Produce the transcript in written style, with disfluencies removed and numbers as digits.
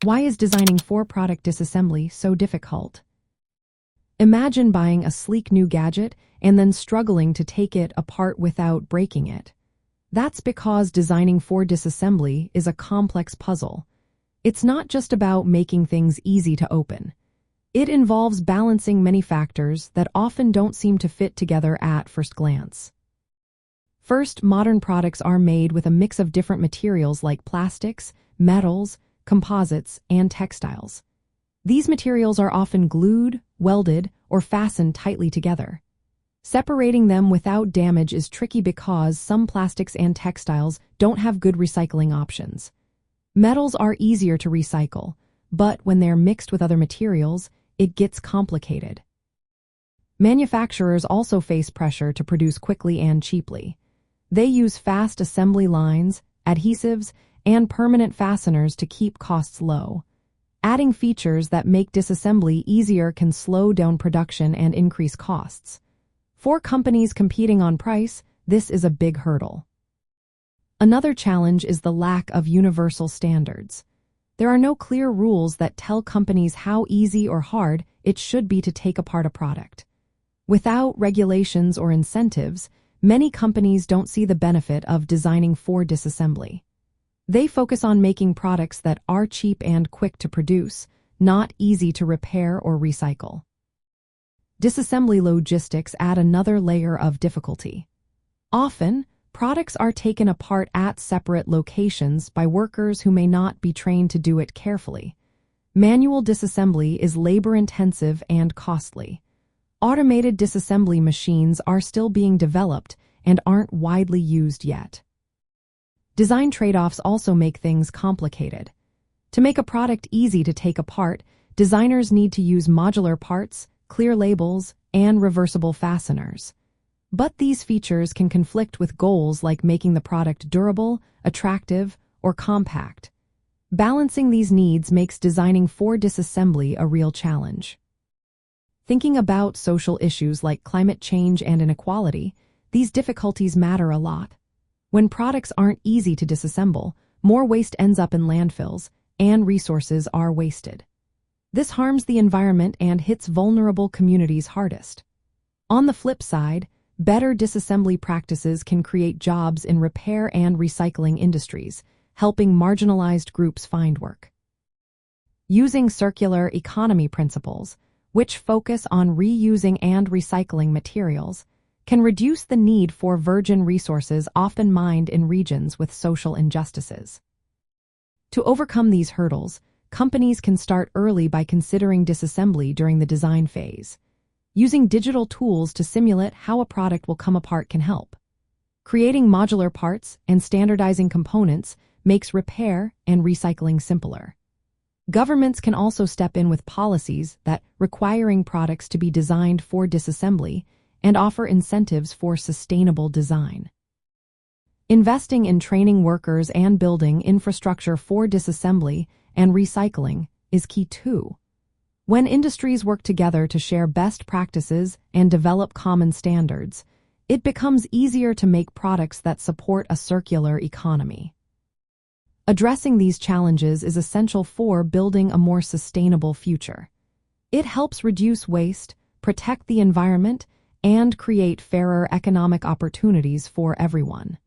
Why is designing for product disassembly so difficult? Imagine buying a sleek new gadget and then struggling to take it apart without breaking it. That's because designing for disassembly is a complex puzzle. It's not just about making things easy to open. It involves balancing many factors that often don't seem to fit together at first glance. First, modern products are made with a mix of different materials like plastics, metals, composites, and textiles. These materials are often glued, welded, or fastened tightly together. Separating them without damage is tricky because some plastics and textiles don't have good recycling options. Metals are easier to recycle, but when they're mixed with other materials, it gets complicated. Manufacturers also face pressure to produce quickly and cheaply. They use fast assembly lines, adhesives, and permanent fasteners to keep costs low. Adding features that make disassembly easier can slow down production and increase costs. For companies competing on price, this is a big hurdle. Another challenge is the lack of universal standards. There are no clear rules that tell companies how easy or hard it should be to take apart a product. Without regulations or incentives, many companies don't see the benefit of designing for disassembly. They focus on making products that are cheap and quick to produce, not easy to repair or recycle. Disassembly logistics add another layer of difficulty. Often, products are taken apart at separate locations by workers who may not be trained to do it carefully. Manual disassembly is labor-intensive and costly. Automated disassembly machines are still being developed and aren't widely used yet. Design trade-offs also make things complicated. To make a product easy to take apart, designers need to use modular parts, clear labels, and reversible fasteners. But these features can conflict with goals like making the product durable, attractive, or compact. Balancing these needs makes designing for disassembly a real challenge. Thinking about social issues like climate change and inequality, these difficulties matter a lot. When products aren't easy to disassemble, more waste ends up in landfills, and resources are wasted. This harms the environment and hits vulnerable communities hardest. On the flip side, better disassembly practices can create jobs in repair and recycling industries, helping marginalized groups find work. Using circular economy principles, which focus on reusing and recycling materials, can reduce the need for virgin resources often mined in regions with social injustices. To overcome these hurdles, companies can start early by considering disassembly during the design phase. Using digital tools to simulate how a product will come apart can help. Creating modular parts and standardizing components makes repair and recycling simpler. Governments can also step in with policies that requiring products to be designed for disassembly and offer incentives for sustainable design. Investing in training workers and building infrastructure for disassembly and recycling is key too. When industries work together to share best practices and develop common standards, it becomes easier to make products that support a circular economy. Addressing these challenges is essential for building a more sustainable future. It helps reduce waste, protect the environment, and create fairer economic opportunities for everyone.